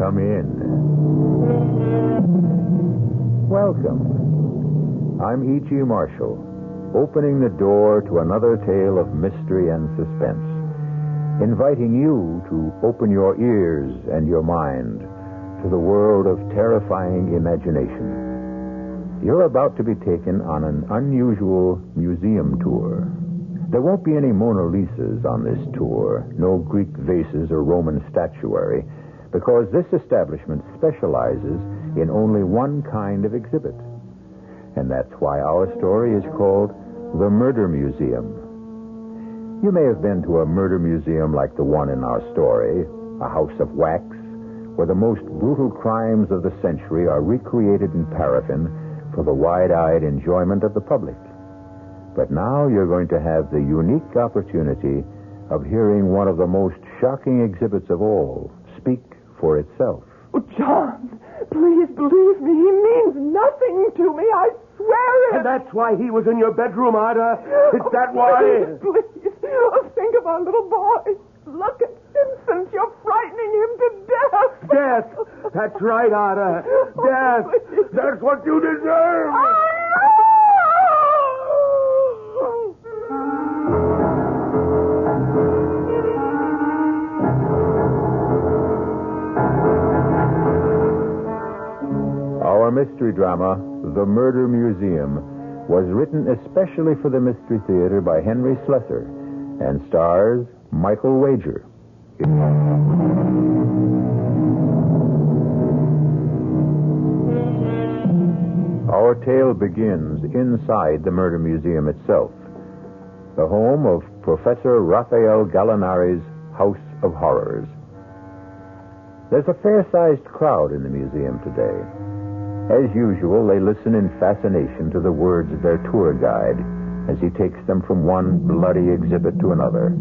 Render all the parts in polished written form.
Come in. Welcome. I'm E.G. Marshall, opening the door to another tale of mystery and suspense, inviting you to open your ears and your mind to the world of terrifying imagination. You're about to be taken on an unusual museum tour. There won't be any Mona Lisas on this tour, no Greek vases or Roman statuary, because this establishment specializes in only one kind of exhibit. And that's why our story is called The Murder Museum. You may have been to a murder museum like the one in our story, a house of wax, where the most brutal crimes of the century are recreated in paraffin for the wide-eyed enjoyment of the public. But now you're going to have the unique opportunity of hearing one of the most shocking exhibits of all speak for itself. Oh, John, please believe me. He means nothing to me. I swear it. And that's why he was in your bedroom, Ada. Is that why? Please. Oh, think of our little boy. Look at Vincent. You're frightening him to death. Death. That's right, Ada. Death. Please. That's what you deserve. Our mystery drama, The Murder Museum, was written especially for the Mystery Theater by Henry Slessor and stars Michael Wager. Our tale begins inside the Murder Museum itself, the home of Professor Raphael Gallinari's House of Horrors. There's a fair-sized crowd in the museum today. As usual, they listen in fascination to the words of their tour guide as he takes them from one bloody exhibit to another,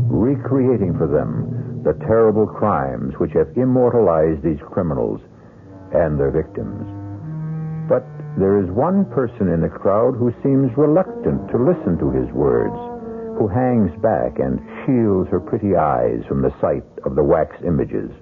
recreating for them the terrible crimes which have immortalized these criminals and their victims. But there is one person in the crowd who seems reluctant to listen to his words, who hangs back and shields her pretty eyes from the sight of the wax images.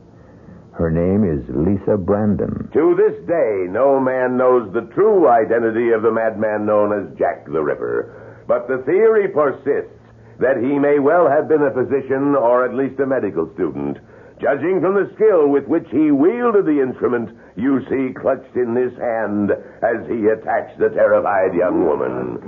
Her name is Lisa Brandon. To this day, no man knows the true identity of the madman known as Jack the Ripper. But the theory persists that he may well have been a physician or at least a medical student, judging from the skill with which he wielded the instrument you see clutched in his hand as he attacked the terrified young woman.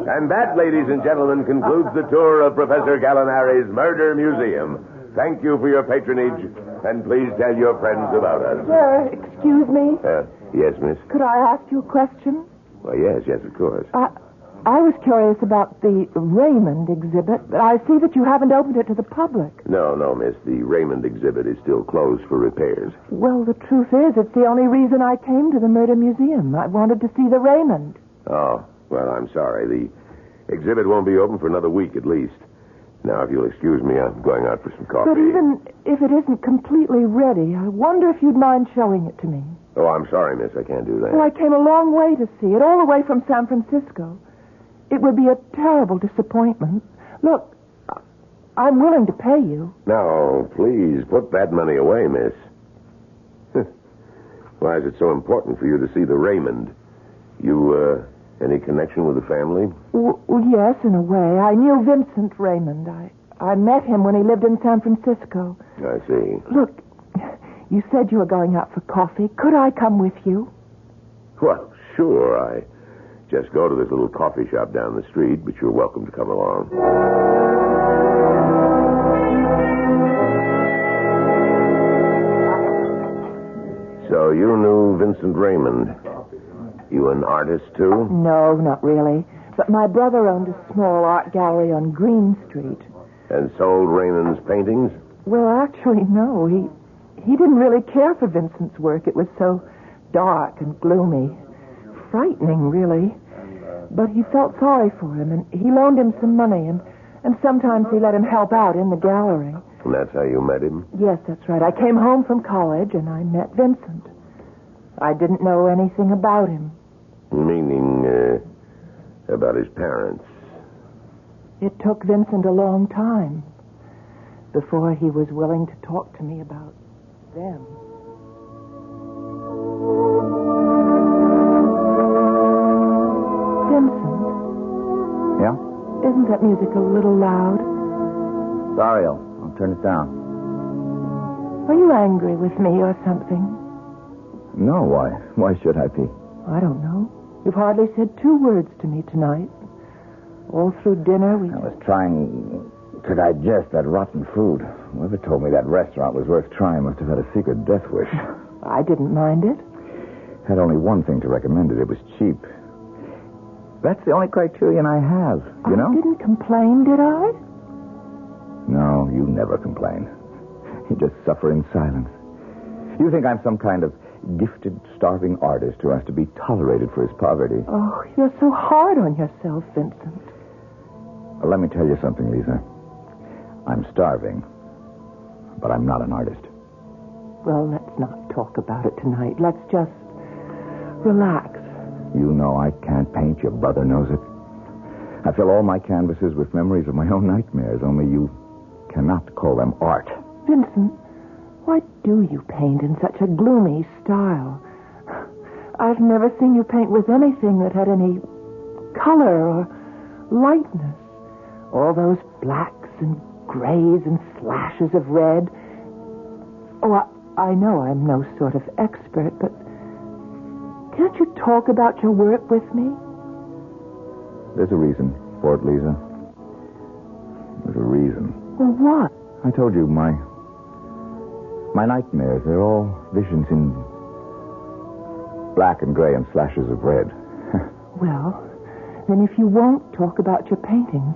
And that, ladies and gentlemen, concludes the tour of Professor Gallinari's Murder Museum. Thank you for your patronage, and please tell your friends about us. Sir, excuse me. Yes, miss? Could I ask you a question? Well, yes, of course. I was curious about the Raymond exhibit, but I see that you haven't opened it to the public. No, miss. The Raymond exhibit is still closed for repairs. Well, the truth is, it's the only reason I came to the Murder Museum. I wanted to see the Raymond. Oh, well, I'm sorry. The exhibit won't be open for another week at least. Now, if you'll excuse me, I'm going out for some coffee. But even if it isn't completely ready, I wonder if you'd mind showing it to me. Oh, I'm sorry, miss. I can't do that. Well, I came a long way to see it, all the way from San Francisco. It would be a terrible disappointment. Look, I'm willing to pay you. Now, please, put that money away, miss. Why is it so important for you to see the Raymond? You, any connection with the family? Well, yes, in a way. I knew Vincent Raymond. I met him when he lived in San Francisco. I see. Look, you said you were going out for coffee. Could I come with you? Well, sure. I just go to this little coffee shop down the street, but you're welcome to come along. So you knew Vincent Raymond. You an artist, too? No, not really. But my brother owned a small art gallery on Green Street. And sold Raymond's paintings? Well, actually, no. He didn't really care for Vincent's work. It was so dark and gloomy. Frightening, really. But he felt sorry for him, and he loaned him some money, and sometimes he let him help out in the gallery. And that's how you met him? Yes, that's right. I came home from college, and I met Vincent. I didn't know anything about him. Meaning, about his parents? It took Vincent a long time before he was willing to talk to me about them. Isn't that music a little loud? Sorry, I'll turn it down. Are you angry with me or something? No, why? Why should I be? I don't know. You've hardly said 2 words to me tonight. All through dinner, I was trying to digest that rotten food. Whoever told me that restaurant was worth trying must have had a secret death wish. I didn't mind it. Had only one thing to recommend it. It was cheap. That's the only criterion I have, you know? I didn't complain, did I? No, you never complain. You just suffer in silence. You think I'm some kind of gifted, starving artist who has to be tolerated for his poverty. Oh, you're so hard on yourself, Vincent. Well, let me tell you something, Lisa. I'm starving, but I'm not an artist. Well, let's not talk about it tonight. Let's just relax. You know I can't paint. Your brother knows it. I fill all my canvases with memories of my own nightmares, only you cannot call them art. Vincent, why do you paint in such a gloomy style? I've never seen you paint with anything that had any color or lightness. All those blacks and grays and slashes of red. Oh, I know I'm no sort of expert, but can't you talk about your work with me? There's a reason for it, Lisa. There's a reason. Well, what? I told you, my nightmares, they're all visions in black and gray and slashes of red. Well, then if you won't talk about your paintings,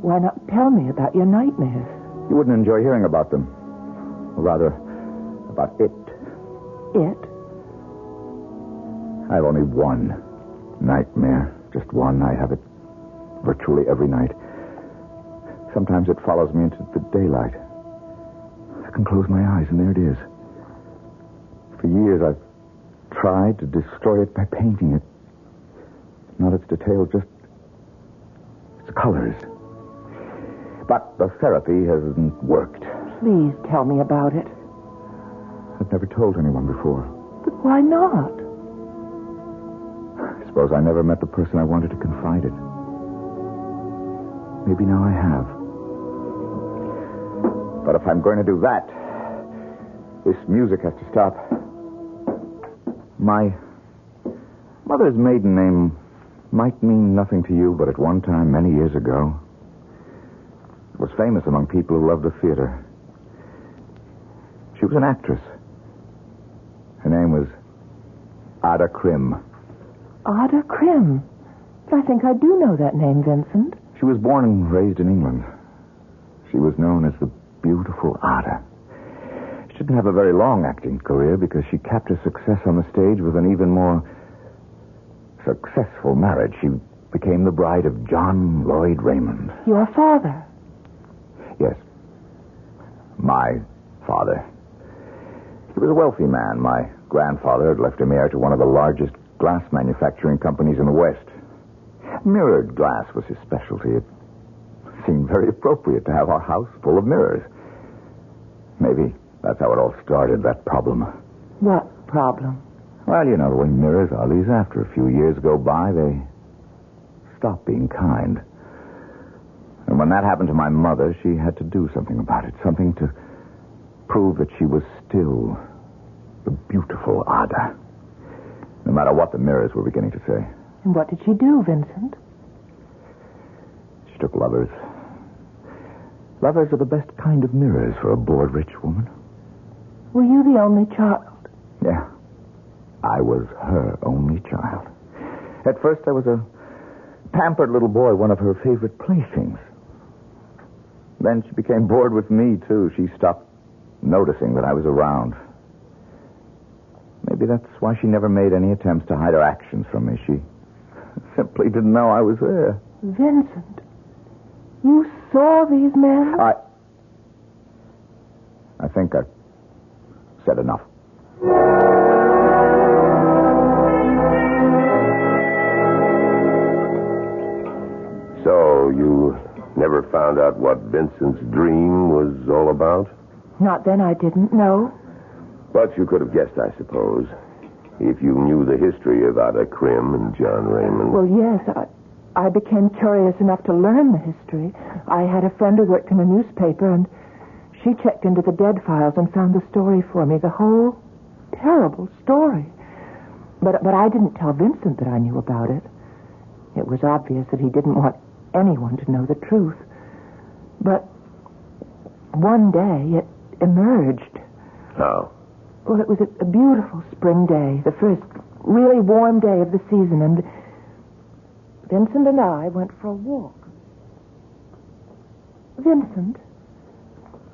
why not tell me about your nightmares? You wouldn't enjoy hearing about them. Or rather, about it. It? I have only one nightmare. Just one. I have it virtually every night. Sometimes it follows me into the daylight. I can close my eyes, and there it is. For years, I've tried to destroy it by painting it. Not its details, just its colors. But the therapy hasn't worked. Please tell me about it. I've never told anyone before. But why not? I suppose I never met the person I wanted to confide in. Maybe now I have. But if I'm going to do that, this music has to stop. My mother's maiden name might mean nothing to you, but at one time, many years ago, it was famous among people who loved the theater. She was an actress. Her name was Ada Krim. Ada Krim. I think I do know that name, Vincent. She was born and raised in England. She was known as the beautiful Ada. She didn't have a very long acting career because she capped her success on the stage with an even more successful marriage. She became the bride of John Lloyd Raymond. Your father? Yes. My father. He was a wealthy man. My grandfather had left him heir to one of the largest glass manufacturing companies in the West. Mirrored glass was his specialty. It seemed very appropriate to have our house full of mirrors. Maybe that's how it all started, that problem. What problem? Well, you know the way mirrors are, Lisa. After a few years go by, they stop being kind. And when that happened to my mother, she had to do something about it. Something to prove that she was still the beautiful Ada. No matter what the mirrors were beginning to say. And what did she do, Vincent? She took lovers. Lovers are the best kind of mirrors for a bored rich woman. Were you the only child? Yeah. I was her only child. At first, I was a pampered little boy, one of her favorite playthings. Then she became bored with me, too. She stopped noticing that I was around. Maybe that's why she never made any attempts to hide her actions from me. She simply didn't know I was there. Vincent, you saw these men? I think I've said enough. So, you never found out what Vincent's dream was all about? Not then, I didn't know. But you could have guessed, I suppose, if you knew the history of Ada Krim and John Raymond. Well, yes, I became curious enough to learn the history. I had a friend who worked in a newspaper, and she checked into the dead files and found the story for me, the whole terrible story. But I didn't tell Vincent that I knew about it. It was obvious that he didn't want anyone to know the truth. But one day it emerged. Oh. Well, it was a beautiful spring day, the first really warm day of the season, and Vincent and I went for a walk. Vincent,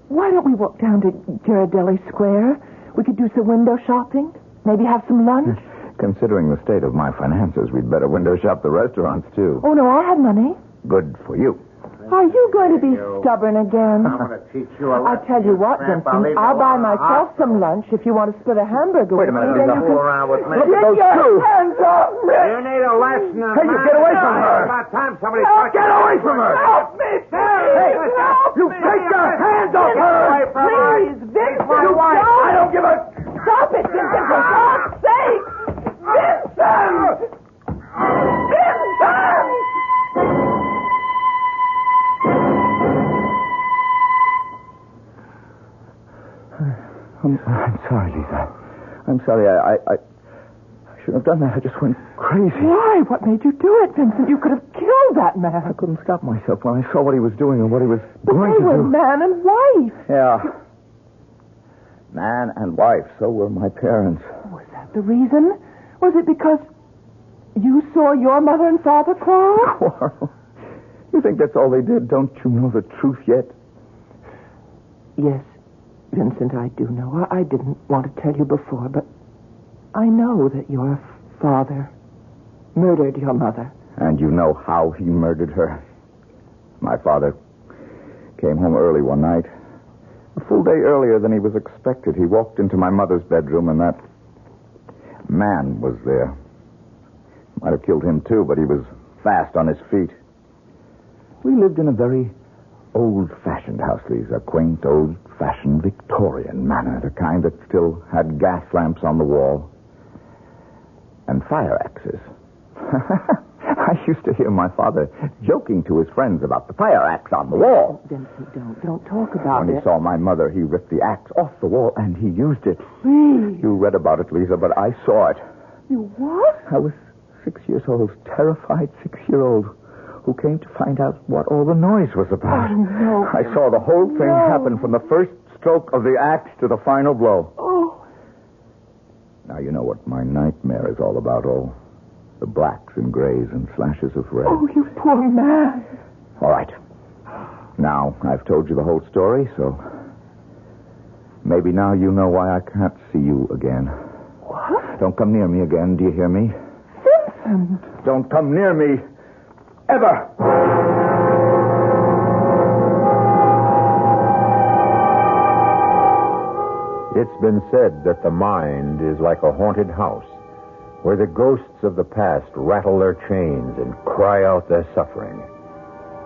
why don't we walk down to Ghirardelli Square? We could do some window shopping, maybe have some lunch. Considering the state of my finances, we'd better window shop the restaurants, too. Oh, no, I have money. Good for you. Are you going to be stubborn again? I'm going to teach you a lesson. I'll tell you what, Vincent. I'll buy myself some lunch if you want to split a hamburger Wait a with minute, me. Lisa. Then you Fool can... around with me. Get your hands off me! You need a lesson. Hey, you get away from her! It's about time somebody... Get away from her! Help me, please! Help You me! take your hands off her! Please, Vincent, my wife. don't! I don't give a... Stop it, Vincent, for God's sake! Vincent! Vincent! I'm sorry, Lisa. I'm sorry. I shouldn't have done that. I just went crazy. Why? What made you do it, Vincent? You could have killed that man. I couldn't stop myself when I saw what he was doing and what he was But going they to were do. man and wife. Yeah. Man and wife. So were my parents. Was that the reason? Was it because you saw your mother and father quarrel? Quarrel? You think that's all they did? Don't you know the truth yet? Yes, Vincent, I do know. I didn't want to tell you before, but I know that your father murdered your mother. And you know how he murdered her. My father came home early one night. A full day earlier than he was expected. He walked into my mother's bedroom, and that man was there. Might have killed him, too, but he was fast on his feet. We lived in a very old-fashioned house, Lisa. Quaint, old-fashioned Victorian manner. The kind that still had gas lamps on the wall. And fire axes. I used to hear my father joking to his friends about the fire axe on the wall. Vincent, don't talk about When he saw my mother, he ripped the axe off the wall, and he used it. Please. You read about it, Lisa, but I saw it. You what? I was 6 years old, terrified 6-year-old, who came to find out what all the noise was about. Oh, no. I saw the whole thing happen from the first stroke of the axe to the final blow. Oh. Now you know what my nightmare is all about, all the blacks and grays and slashes of red. Oh, you poor man. All right. Now, I've told you the whole story, so maybe now you know why I can't see you again. What? Don't come near me again, do you hear me? Vincent. Don't come near me. Ever. It's been said that the mind is like a haunted house, where the ghosts of the past rattle their chains and cry out their suffering.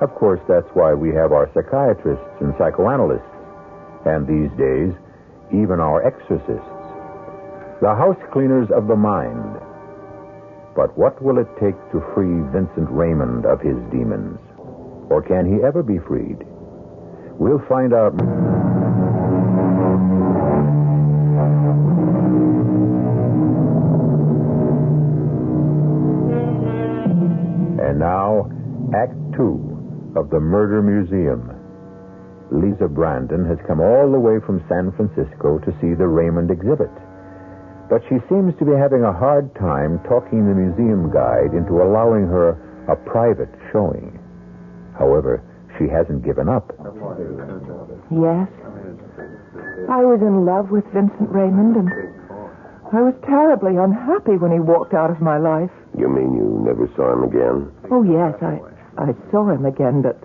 Of course, that's why we have our psychiatrists and psychoanalysts, and these days, even our exorcists. The house cleaners of the mind. But what will it take to free Vincent Raymond of his demons? Or can he ever be freed? We'll find out. And now, Act 2 of the Murder Museum. Lisa Brandon has come all the way from San Francisco to see the Raymond exhibit. But she seems to be having a hard time talking the museum guide into allowing her a private showing. However, she hasn't given up. Yes. I was in love with Vincent Raymond, and I was terribly unhappy when he walked out of my life. You mean you never saw him again? Oh, yes, I saw him again, but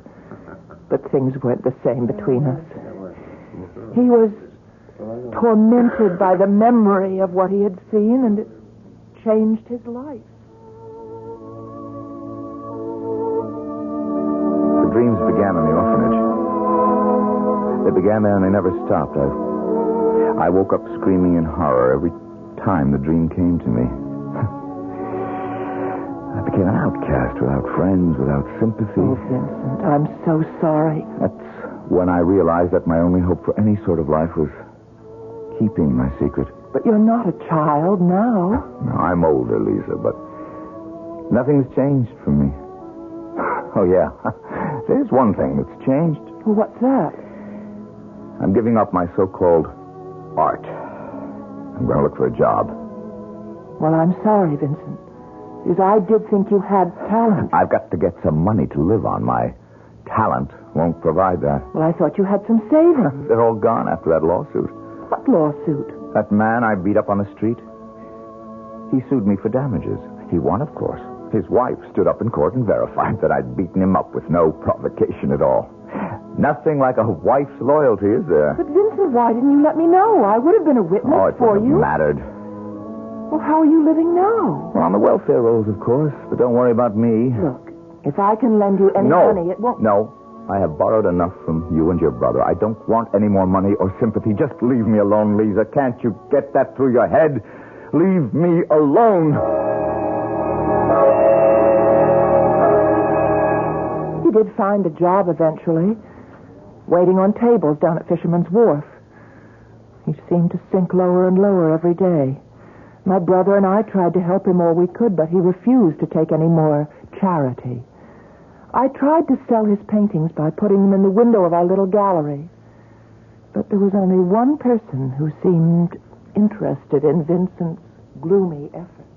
things weren't the same between us. He was tormented by the memory of what he had seen, and it changed his life. The dreams began in the orphanage. They began there and they never stopped. I woke up screaming in horror every time the dream came to me. I became an outcast, without friends, without sympathy. Oh, Vincent, I'm so sorry. That's when I realized that my only hope for any sort of life was keeping my secret. But you're not a child now. No, I'm older, Lisa, but nothing's changed for me. Oh, yeah. There's one thing that's changed. Well, what's that? I'm giving up my so-called art. I'm going to look for a job. Well, I'm sorry, Vincent. Because I did think you had talent. I've got to get some money to live on. My talent won't provide that. Well, I thought you had some savings. They're all gone after that lawsuit. What lawsuit? That man I beat up on the street, he sued me for damages. He won, of course. His wife stood up in court and verified that I'd beaten him up with no provocation at all. Nothing like a wife's loyalty, is there? But, Vincent, why didn't you let me know? I would have been a witness for you. Oh, it wouldn't have mattered. Well, how are you living now? Well, on the welfare rolls, of course. But don't worry about me. Look, if I can lend you any money, it won't... No. I have borrowed enough from you and your brother. I don't want any more money or sympathy. Just leave me alone, Lisa. Can't you get that through your head? Leave me alone. He did find a job eventually, waiting on tables down at Fisherman's Wharf. He seemed to sink lower and lower every day. My brother and I tried to help him all we could, but he refused to take any more charity. I tried to sell his paintings by putting them in the window of our little gallery. But there was only one person who seemed interested in Vincent's gloomy efforts.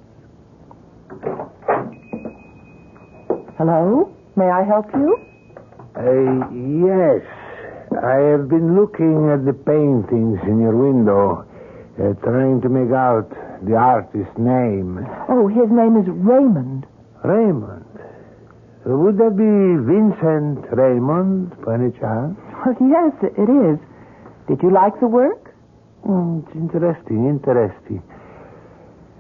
Hello? May I help you? Yes. I have been looking at the paintings in your window, trying to make out the artist's name. Oh, his name is Raymond. Raymond? Would that be Vincent Raymond, by any chance? Oh, yes, it is. Did you like the work? It's interesting.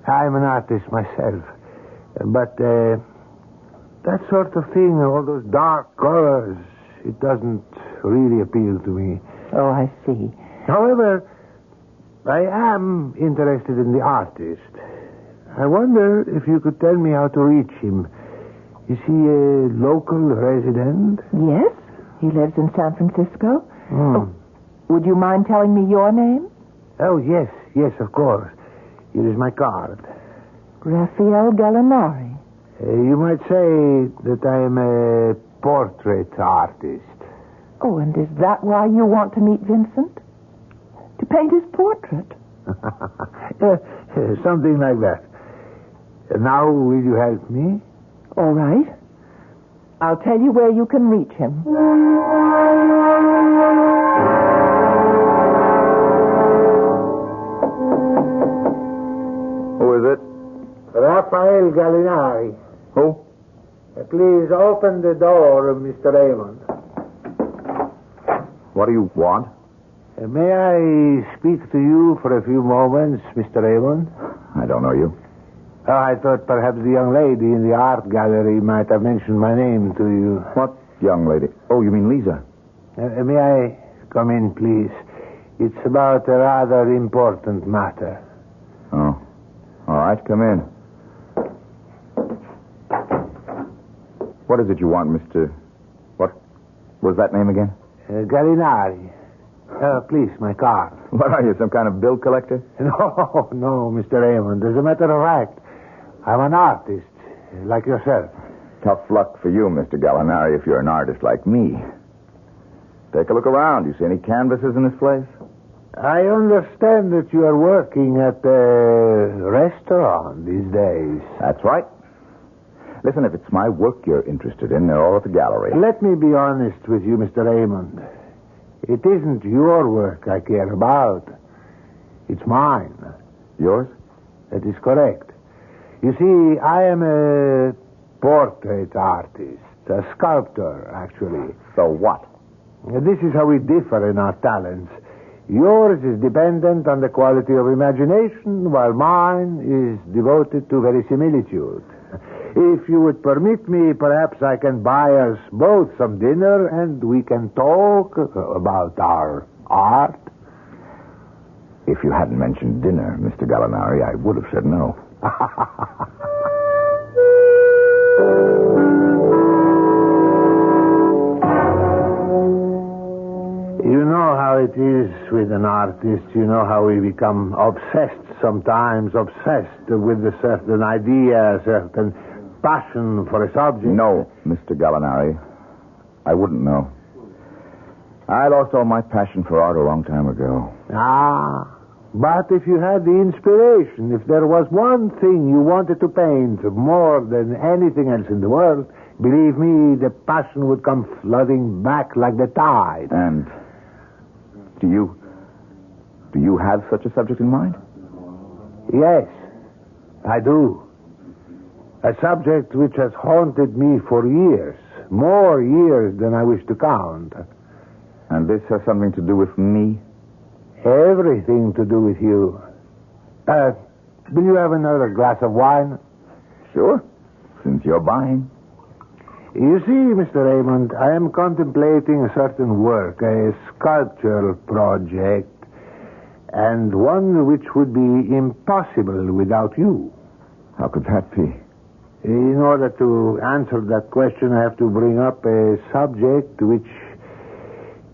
I'm an artist myself. But that sort of thing, all those dark colors, it doesn't really appeal to me. Oh, I see. However, I am interested in the artist. I wonder if you could tell me how to reach him. Is he a local resident? Yes, he lives in San Francisco. Oh, would you mind telling me your name? Oh, yes, of course. Here is my card. Raphael Gallinari. You might say that I am a portrait artist. Oh, and is that why you want to meet Vincent? To paint his portrait? Something like that. Now, will you help me? All right. I'll tell you where you can reach him. Who is it? Raphael Gallinari. Who? Please open the door, Mr. Raymond. What do you want? May I speak to you for a few moments, Mr. Raymond? I don't know you. I thought perhaps the young lady in the art gallery might have mentioned my name to you. What young lady? Oh, you mean Lisa? May I come in, please? It's about a rather important matter. Oh. All right, come in. What is it you want, Mr... What was that name again? Gallinari. Please, my card. What are you, some kind of bill collector? No, Mr. Raymond. As a matter of fact, I'm an artist, like yourself. Tough luck for you, Mr. Gallinari, if you're an artist like me. Take a look around. You see any canvases in this place? I understand that you are working at a restaurant these days. That's right. Listen, if it's my work you're interested in, they're all at the gallery. Let me be honest with you, Mr. Raymond. It isn't your work I care about. It's mine. Yours? That is correct. You see, I am a portrait artist, a sculptor, actually. So what? This is how we differ in our talents. Yours is dependent on the quality of imagination, while mine is devoted to verisimilitude. If you would permit me, perhaps I can buy us both some dinner and we can talk about our art. If you hadn't mentioned dinner, Mr. Gallinari, I would have said no. You know how it is with an artist. You know how we become obsessed sometimes, obsessed with a certain idea, a certain passion for a subject. No, Mr. Gallinari. I wouldn't know. I lost all my passion for art a long time ago. Ah, but if you had the inspiration, if there was one thing you wanted to paint more than anything else in the world, believe me, the passion would come flooding back like the tide. And do you have such a subject in mind? Yes, I do. A subject which has haunted me for years, more years than I wish to count. And this has something to do with me? Everything to do with you. Will you have another glass of wine? Sure, since you're buying. You see, Mr. Raymond, I am contemplating a certain work, a sculptural project, and one which would be impossible without you. How could that be? In order to answer that question, I have to bring up a subject which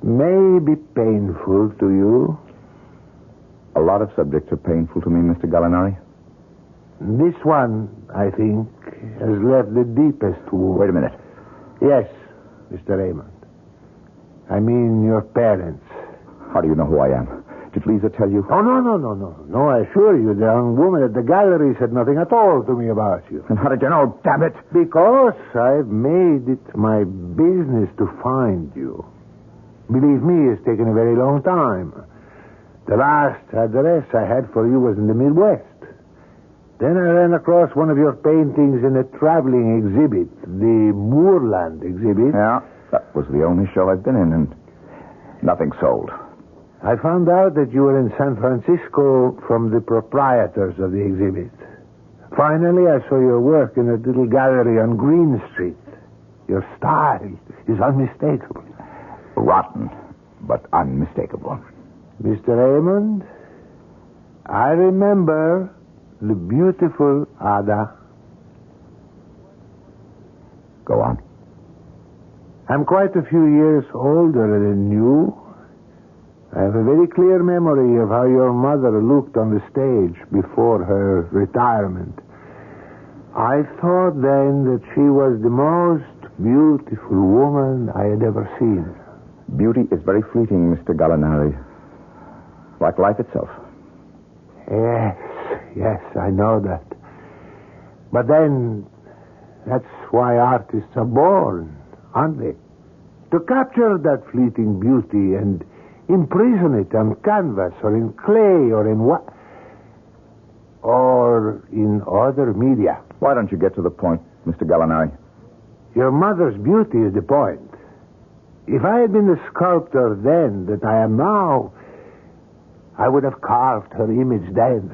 may be painful to you. A lot of subjects are painful to me, Mr. Gallinari. This one, I think, has left the deepest wound. Wait a minute. Yes, Mr. Raymond. I mean your parents. How do you know who I am? Did Lisa tell you? Oh, no, I assure you, the young woman at the gallery said nothing at all to me about you. And how did you know, damn it? Because I've made it my business to find you. Believe me, it's taken a very long time. The last address I had for you was in the Midwest. Then I ran across one of your paintings in a traveling exhibit, the Moorland exhibit. Yeah, that was the only show I've been in, and nothing sold. I found out that you were in San Francisco from the proprietors of the exhibit. Finally, I saw your work in a little gallery on Green Street. Your style is unmistakable. Rotten, but unmistakable. Mr. Raymond, I remember the beautiful Ada. Go on. I'm quite a few years older than you. I have a very clear memory of how your mother looked on the stage before her retirement. I thought then that she was the most beautiful woman I had ever seen. Beauty is very fleeting, Mr. Gallinari. Like life itself. Yes, I know that. But then, that's why artists are born, aren't they? To capture that fleeting beauty and imprison it on canvas or in clay or in what? Or in other media. Why don't you get to the point, Mr. Gallinari? Your mother's beauty is the point. If I had been the sculptor then that I am now, I would have carved her image then.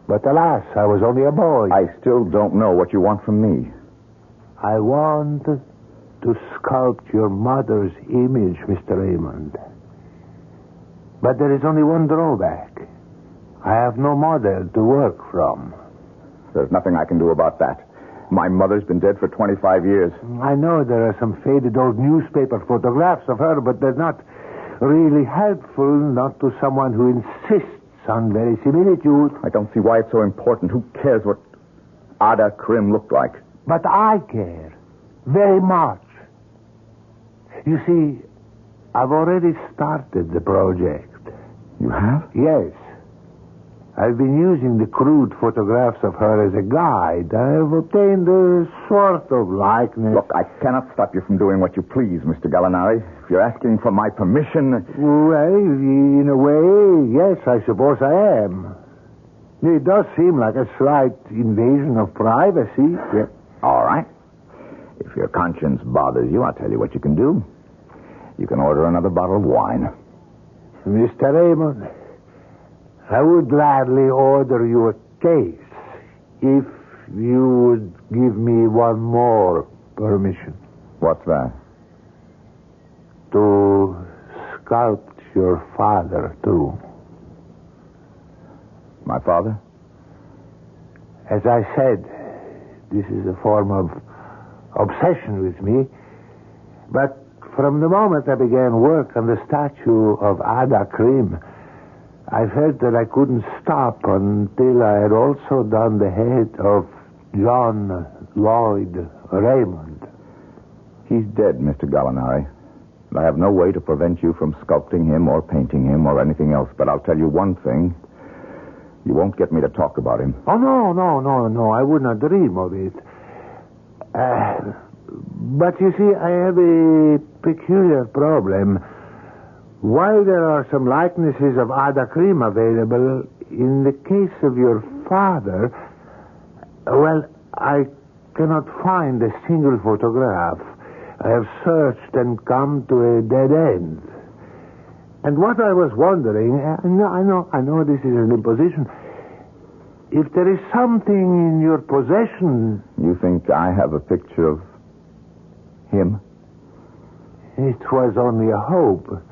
But alas, I was only a boy. I still don't know what you want from me. I want to sculpt your mother's image, Mr. Raymond. But there is only one drawback. I have no model to work from. There's nothing I can do about that. My mother's been dead for 25 years. I know there are some faded old newspaper photographs of her, but they're not really helpful, not to someone who insists on verisimilitude. I don't see why it's so important. Who cares what Ada Krim looked like? But I care. Very much. You see, I've already started the project. You have? Yes. I've been using the crude photographs of her as a guide. I've obtained a sort of likeness. Look, I cannot stop you from doing what you please, Mr. Gallinari. If you're asking for my permission... Well, in a way, yes, I suppose I am. It does seem like a slight invasion of privacy. Yeah. All right. If your conscience bothers you, I'll tell you what you can do. You can order another bottle of wine. Mr. Raymond, I would gladly order you a case if you would give me one more permission. What's that? To sculpt your father, too. My father? As I said, this is a form of obsession with me. But from the moment I began work on the statue of Ada Krim, I felt that I couldn't stop until I had also done the head of John Lloyd Raymond. He's dead, Mr. Gallinari. I have no way to prevent you from sculpting him or painting him or anything else, but I'll tell you one thing. You won't get me to talk about him. Oh, no. I would not dream of it. But you see, I have a peculiar problem. While there are some likenesses of Ada Krim available, in the case of your father, well, I cannot find a single photograph. I have searched and come to a dead end. And what I was wondering, I know this is an imposition, if there is something in your possession... You think I have a picture of him? It was only a hope.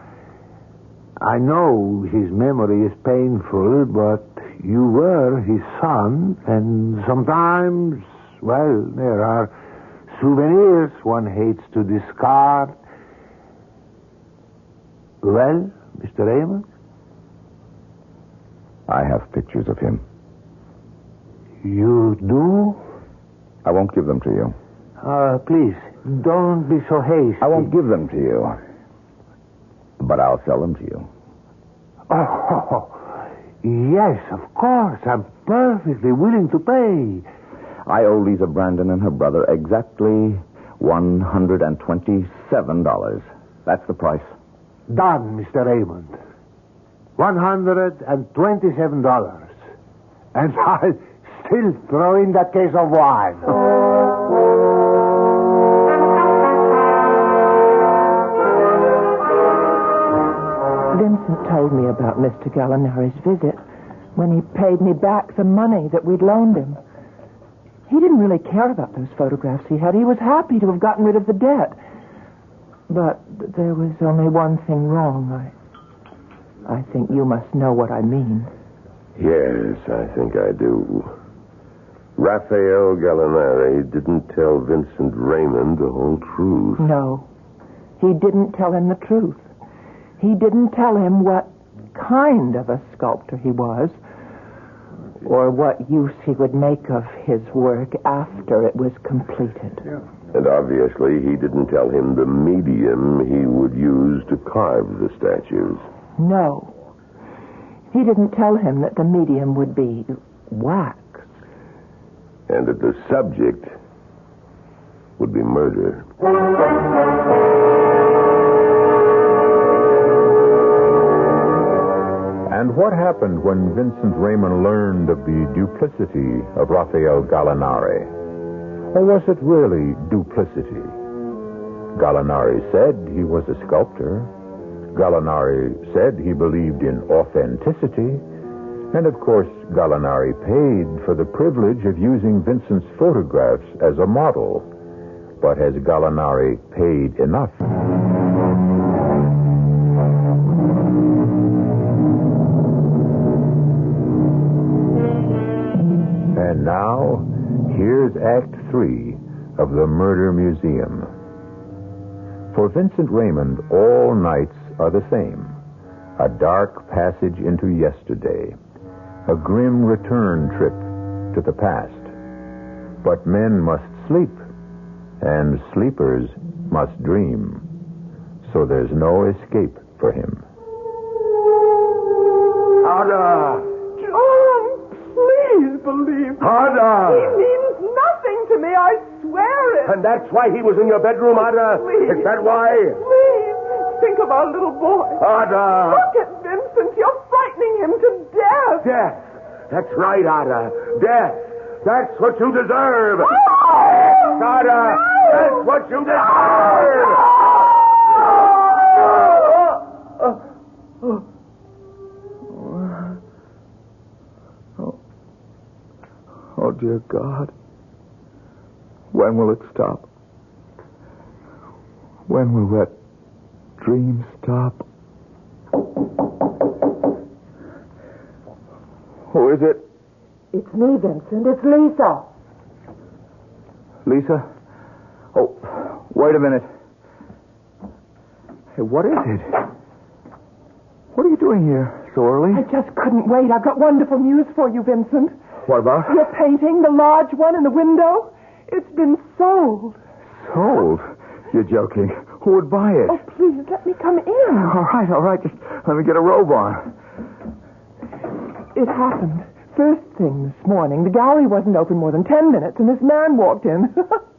I know his memory is painful, but you were his son, and sometimes, well, there are souvenirs one hates to discard. Well, Mr. Raymond? I have pictures of him. You do? I won't give them to you. Please, don't be so hasty. I won't give them to you. But I'll sell them to you. Oh, yes, of course. I'm perfectly willing to pay. I owe Lisa Brandon and her brother exactly $127. That's the price. Done, Mr. Raymond. $127. And I'll still throw in that case of wine. Vincent told me about Mr. Gallinari's visit when he paid me back the money that we'd loaned him. He didn't really care about those photographs he had. He was happy to have gotten rid of the debt. But there was only one thing wrong. I think you must know what I mean. Yes, I think I do. Raphael Gallinari didn't tell Vincent Raymond the whole truth. No, he didn't tell him the truth. He didn't tell him what kind of a sculptor he was, or what use he would make of his work after it was completed. Yeah. And obviously he didn't tell him the medium he would use to carve the statues. No. He didn't tell him that the medium would be wax. And that the subject would be murder. And what happened when Vincent Raymond learned of the duplicity of Raphael Gallinari? Or was it really duplicity? Gallinari said he was a sculptor. Gallinari said he believed in authenticity. And of course, Gallinari paid for the privilege of using Vincent's photographs as a model. But has Gallinari paid enough? And now, here's Act 3 of the Murder Museum. For Vincent Raymond, all nights are the same. A dark passage into yesterday. A grim return trip to the past. But men must sleep, and sleepers must dream. So there's no escape for him. Ada! John, please believe me. Ada! He means nothing to me, I swear it. And that's why he was in your bedroom, Ada? Please. Is that why? Please, think of our little boy. Ada! Look at Vincent. You're frightening him to death. Death! That's right, Ada. Death! That's what you deserve! Oh! Ada! That's what you deserve! Oh, dear God. When will it stop? When will that dream stop? Who is it? It's me, Vincent. It's Lisa. Lisa? Oh, wait a minute. Hey, what is it? What are you doing here so early? I just couldn't wait. I've got wonderful news for you, Vincent. What about? Your painting, the large one in the window, it's been sold. Sold? You're joking. Who would buy it? Oh, please, let me come in. All right. Just let me get a robe on. It happened. First thing this morning, the gallery wasn't open more than 10 minutes, and this man walked in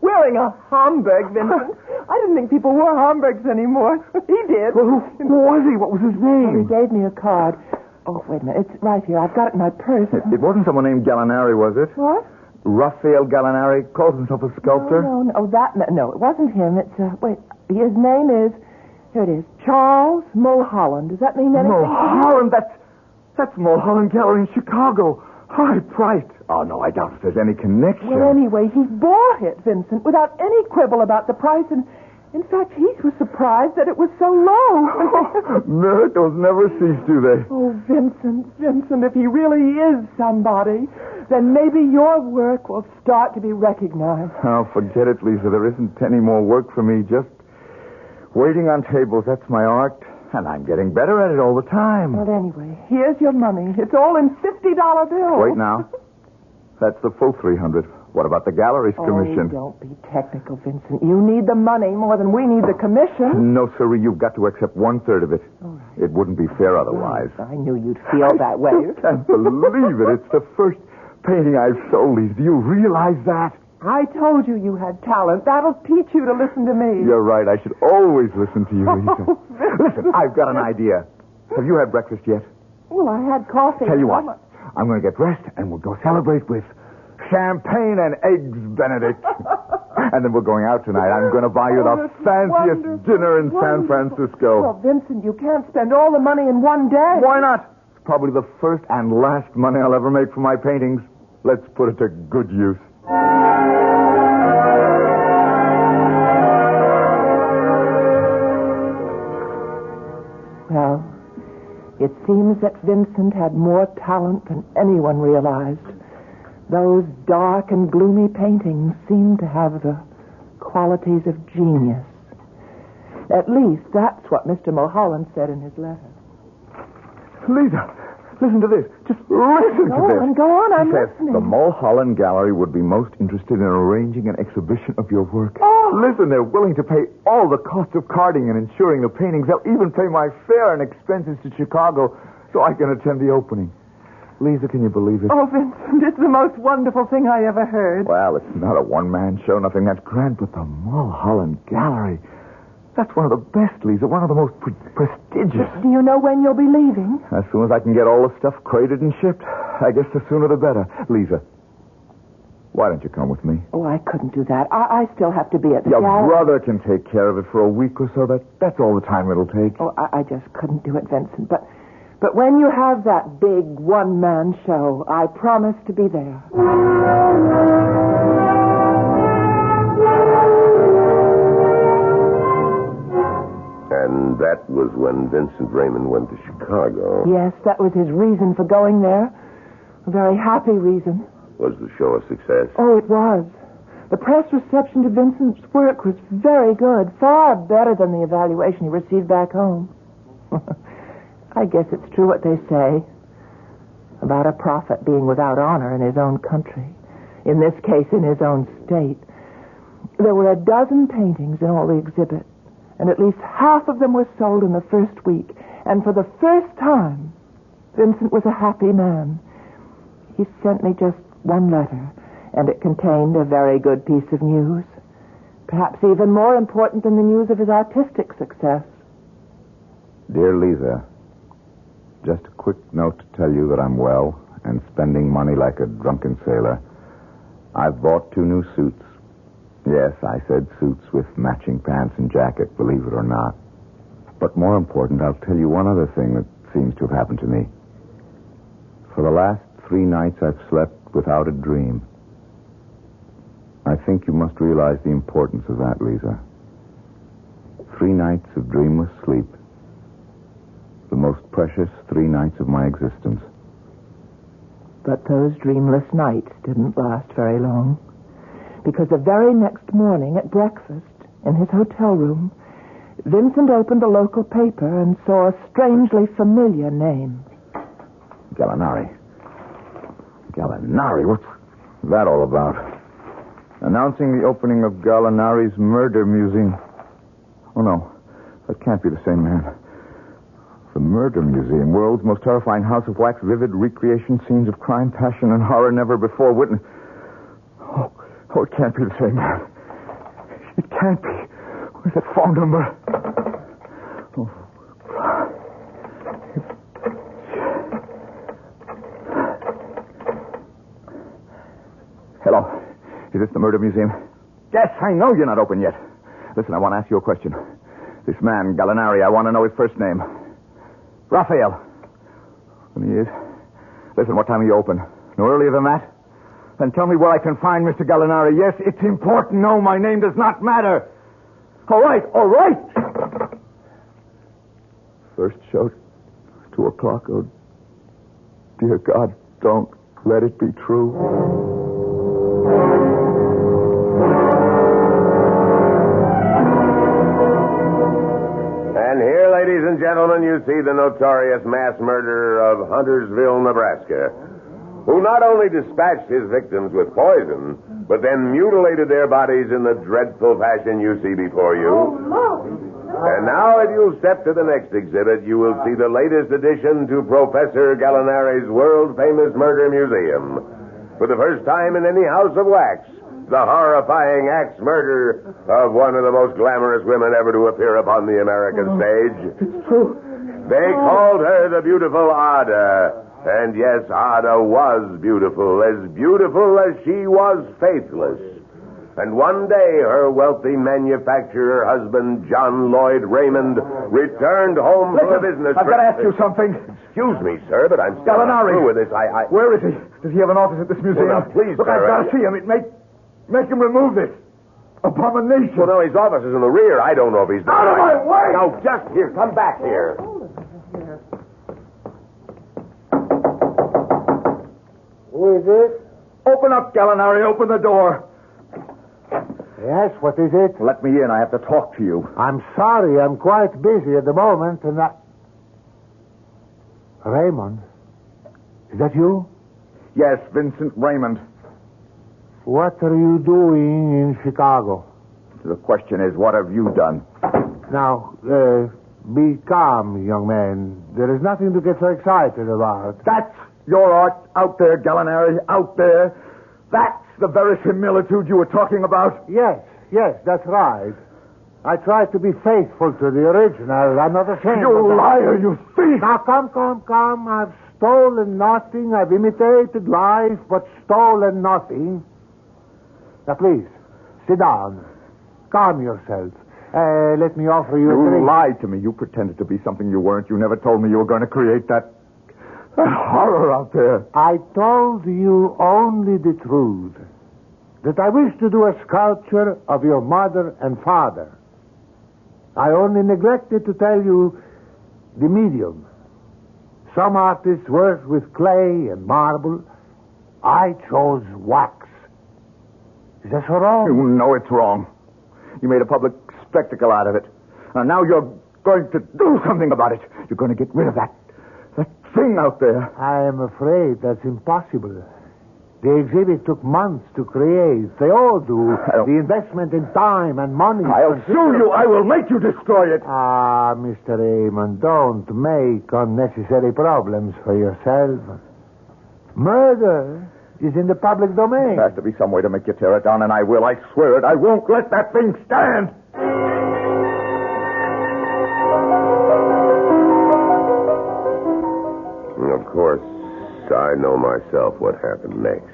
wearing a Homburg, Vincent. I didn't think people wore Homburgs anymore. He did. Well, who was he? What was his Well, he name? gave me a card. Oh, wait a minute. It's right here. I've got it in my purse. It wasn't someone named Gallinari, was it? What? Raphael Gallinari calls himself a sculptor? No. Oh, no, it wasn't him. It's, wait, his name is, here it is, Charles Mulholland. Does that mean anything? Mulholland? That's Mulholland Gallery in Chicago. High priced. Oh, no, I doubt if there's any connection. Well, anyway, he bought it, Vincent, without any quibble about the price, and in fact, he was surprised that it was so low. Miracles never cease, do they? Oh, Vincent, if he really is somebody, then maybe your work will start to be recognized. Oh, forget it, Lisa. There isn't any more work for me. Just waiting on tables. That's my art. And I'm getting better at it all the time. Well, anyway, here's your money. It's all in $50 bills. Wait now. That's the full $300. What about the gallery's commission? Oh, don't be technical, Vincent. You need the money more than we need the commission. No, sirree. You've got to accept 1/3 of it. All right. It wouldn't be fair otherwise. I knew you'd feel that way. I can't believe it. It's the first painting I've sold, Lisa. Do you realize that? I told you you had talent. That'll teach you to listen to me. You're right. I should always listen to you, Lisa. Oh, Listen, I've got an idea. Have you had breakfast yet? Well, I had coffee. Tell you what. I'm going to get dressed, and we'll go celebrate with champagne and eggs Benedict. And then we're going out tonight. I'm going to buy you the fanciest dinner in San Francisco. Well, Vincent, you can't spend all the money in one day. Why not? It's probably the first and last money I'll ever make for my paintings. Let's put it to good use. Well, it seems that Vincent had more talent than anyone realized. Those dark and gloomy paintings seemed to have the qualities of genius. At least that's what Mr. Mulholland said in his letter. Lisa, listen to this. Just listen to this. Go on, I'm He says, listening. the Mulholland Gallery would be most interested in arranging an exhibition of your work. Oh. Listen, they're willing to pay all the cost of carding and insuring the paintings. They'll even pay my fare and expenses to Chicago so I can attend the opening. Lisa, can you believe it? Oh, Vincent, it's the most wonderful thing I ever heard. Well, it's not a one-man show, nothing that grand, but the Mulholland Gallery. That's one of the best, Lisa, one of the most prestigious. Do you know when you'll be leaving? As soon as I can get all the stuff crated and shipped. I guess the sooner the better. Lisa, why don't you come with me? Oh, I couldn't do that. I still have to be at the Your gallery. brother can take care of it for a week or so. That's all the time it'll take. Oh, I just couldn't do it, Vincent. But when you have that big one-man show, I promise to be there. And that was when Vincent Raymond went to Chicago. Yes, that was his reason for going there. A very happy reason. Was the show a success? Oh, it was. The press reception to Vincent's work was very good, far better than the evaluation he received back home. I guess it's true what they say about a prophet being without honor in his own country. In this case, in his own state. There were 12 paintings in all the exhibit, and at least half of them were sold in the first week. And for the first time, Vincent was a happy man. He sent me just one letter, and it contained a very good piece of news. Perhaps even more important than the news of his artistic success. Dear Lisa, just a quick note to tell you that I'm well and spending money like a drunken sailor. I've bought 2 new suits. Yes, I said suits with matching pants and jacket, believe it or not. But more important, I'll tell you one other thing that seems to have happened to me. For the last 3 nights, I've slept without a dream. I think you must realize the importance of that, Lisa. 3 nights of dreamless sleep. The most precious 3 nights of my existence. But those dreamless nights didn't last very long. because the very next morning at breakfast in his hotel room, Vincent opened the local paper and saw a strangely familiar name. Gallinari. Gallinari? What's that all about? Announcing the opening of Gallinari's Murder Museum. Oh, no. That can't be the same man. The Murder Museum, world's most terrifying house of wax, vivid recreation scenes of crime, passion, and horror never before witnessed. Oh, it can't be the same man. It can't be. Where's that phone number? Oh. Hello. Is this the Murder Museum? Yes, I know you're not open yet. Listen, I want to ask you a question. This man, Gallinari, I want to know his first name. Raphael. And he is. Listen, what time are you open? No earlier than that? Then tell me where I can find Mr. Gallinari. Yes, it's important. No, my name does not matter. All right. First show, 2 o'clock. Oh, dear God, don't let it be true. And here, ladies and gentlemen, you see the notorious mass murderer of Huntersville, Nebraska, who not only dispatched his victims with poison, but then mutilated their bodies in the dreadful fashion you see before you. And now, if you'll step to the next exhibit, you will see the latest addition to Professor Gallinari's world-famous murder museum. For the first time in any house of wax, the horrifying axe murder of one of the most glamorous women ever to appear upon the American stage. It's true. They called her the beautiful Ada. And yes, Ada was beautiful as she was faithless. And one day, her wealthy manufacturer husband, John Lloyd Raymond, returned home from a business I've trip. got to ask you something. Excuse me, sir, but I'm still not through with this. Where is he? Does he have an office at this museum? Well, now, please, look, sir, I've got to see him. Make him remove this abomination. Well, no, his office is in the rear. I don't know if he's... Out of my way! Now, just here. Come back here. Who is it? Open up, Gallinari. Open the door. Yes, what is it? Let me in. I have to talk to you. I'm sorry, I'm quite busy at the moment, and Raymond? Is that you? Yes, Vincent Raymond. What are you doing in Chicago? The question is, what have you done? Now, be calm, young man. There is nothing to get so excited about. That's your art out there, Gallinari, out there. That's the verisimilitude you were talking about. Yes, that's right. I try to be faithful to the original. I'm not ashamed. You liar, you thief! Now, come. I've stolen nothing. I've imitated life, but stolen nothing. Now, please, sit down. Calm yourself. Let me offer you a drink. You lied to me. You pretended to be something you weren't. You never told me you were going to create that horror out there. I told you only the truth. That I wish to do a sculpture of your mother and father. I only neglected to tell you the medium. Some artists work with clay and marble. I chose wax. Is that so wrong? You know it's wrong. You made a public spectacle out of it. And now you're going to do something about it. You're going to get rid of that thing out there. I am afraid that's impossible. The exhibit took months to create. They all do. The investment in time and money. I'll sue you. I will make you destroy it. Ah, Mr. Raymond, don't make unnecessary problems for yourself. Murder is in the public domain. There has to be some way to make you tear it down, and I will. I swear it. I won't let that thing stand. Of course, I know myself what happened next.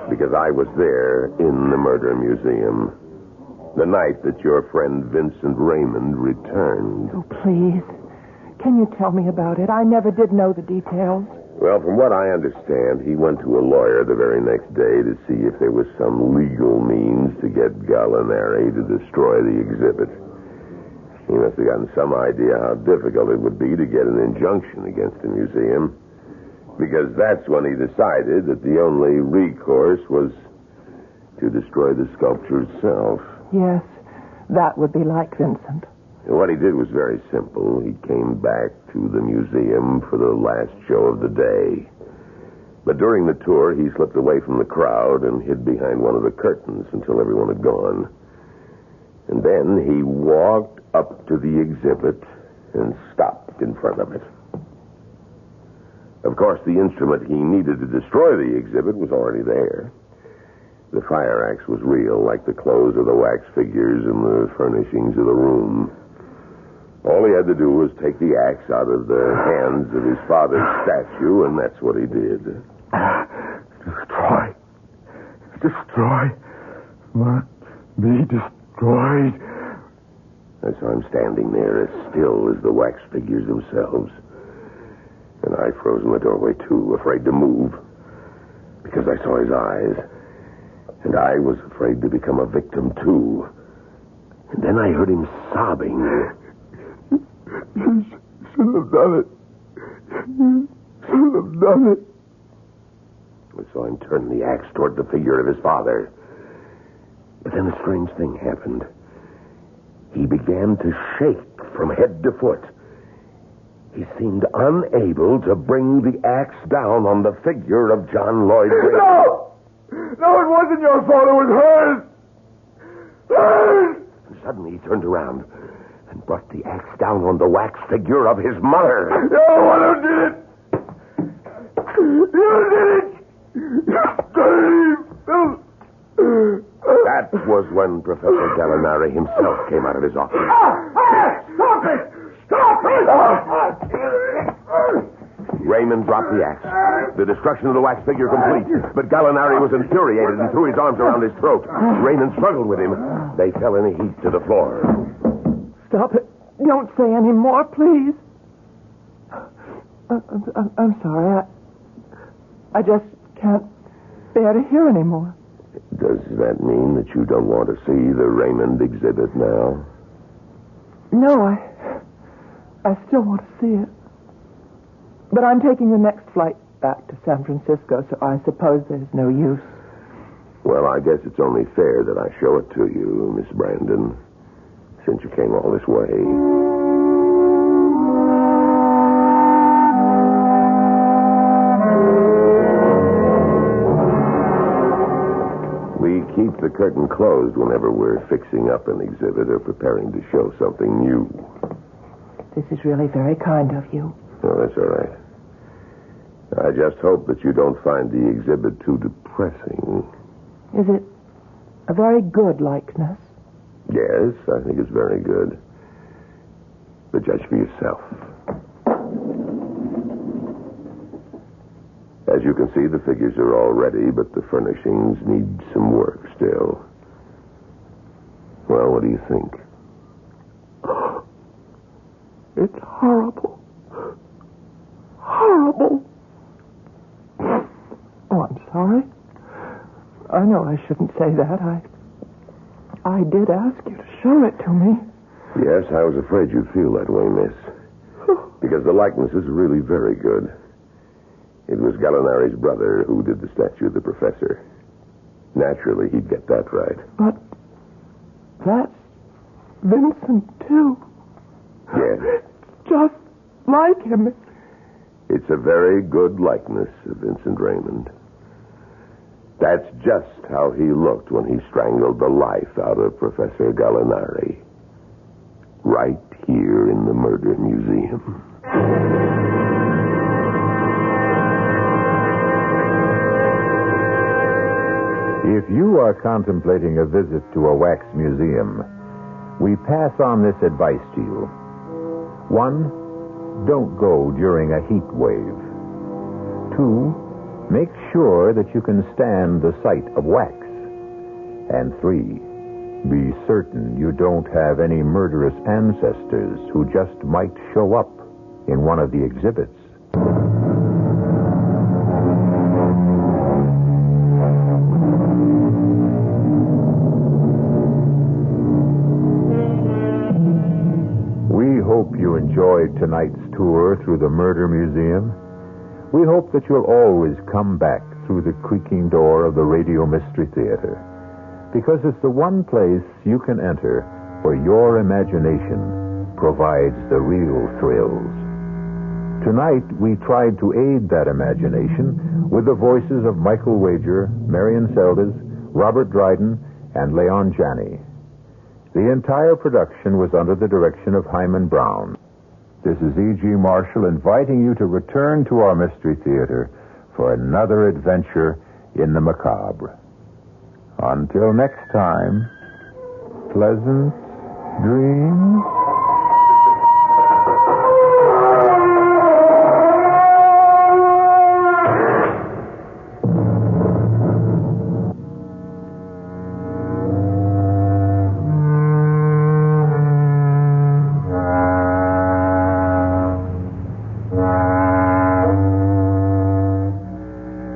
Because I was there in the murder museum. The night that your friend Vincent Raymond returned. Oh, please. Can you tell me about it? I never did know the details. Well, from what I understand, he went to a lawyer the very next day to see if there was some legal means to get Gallinari to destroy the exhibit. He must have gotten some idea how difficult it would be to get an injunction against the museum, because that's when he decided that the only recourse was to to destroy the sculpture itself. Yes, that would be like Vincent. What he did was very simple. He came back to the museum for the last show of the day. But during the tour, he slipped away from the crowd and hid behind one of the curtains until everyone had gone. And then he walked up to the exhibit and stopped in front of it. Of course, the instrument he needed to destroy the exhibit was already there. The fire axe was real, like the clothes of the wax figures and the furnishings of the room. All he had to do was take the axe out of the hands of his father's statue, and that's what he did. Destroy. Must be destroyed. I saw him standing there as still as the wax figures themselves. And I froze in the doorway, too, afraid to move. Because I saw his eyes. And I was afraid to become a victim, too. And then I heard him sobbing. You should have done it. You should have done it. I saw him turn the axe toward the figure of his father. But then a strange thing happened. He began to shake from head to foot. He seemed unable to bring the axe down on the figure of John Lloyd Wayne. No! No, it wasn't your fault. It was hers. Hers! And suddenly he turned around and brought the axe down on the wax figure of his mother. You're the one who did it! You did it! You dirty filth! That was when Professor Gallinari himself came out of his office. Stop it! Stop it! Raymond dropped the axe. The destruction of the wax figure complete. But Gallinari was infuriated and threw his arms around his throat. Raymond struggled with him. They fell in a heap to the floor. Stop it. Don't say any more, please. I'm sorry. I just can't bear to hear any more. Does that mean that you don't want to see the Raymond exhibit now? No, I still want to see it. But I'm taking the next flight back to San Francisco, so I suppose there's no use. Well, I guess it's only fair that I show it to you, Miss Brandon, since you came all this way. We keep the curtain closed whenever we're fixing up an exhibit or preparing to show something new. This is really very kind of you. Oh, that's all right. I just hope that you don't find the exhibit too depressing. Is it a very good likeness? Yes, I think it's very good. But judge for yourself. As you can see, the figures are all ready, but the furnishings need some work still. Well, what do you think? It's horrible. Horrible. Oh, I'm sorry. I know I shouldn't say that. I did ask you to show it to me. Yes, I was afraid you'd feel that way, miss. Because the likeness is really very good. It was Gallinari's brother who did the statue of the professor. Naturally, he'd get that right. But that's Vincent, too. Yes. Just like him. It's a very good likeness of Vincent Raymond. That's just how he looked when he strangled the life out of Professor Gallinari. Right here in the Murder Museum. If you are contemplating a visit to a wax museum, we pass on this advice to you. 1, don't go during a heat wave. 2, make sure that you can stand the sight of wax. And 3, be certain you don't have any murderous ancestors who just might show up in one of the exhibits. We hope you enjoyed tonight's tour through the Murder Museum. We hope that you'll always come back through the creaking door of the Radio Mystery Theater. because it's the one place you can enter where your imagination provides the real thrills. Tonight, we tried to aid that imagination with the voices of Michael Wager, Marion Seldes, Robert Dryden, and Leon Janney. The entire production was under the direction of Himan Brown. This is E.G. Marshall inviting you to return to our Mystery Theater for another adventure in the macabre. Until next time, pleasant dreams.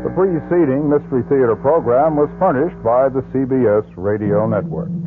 The preceding Mystery Theater program was furnished by the CBS Radio Network.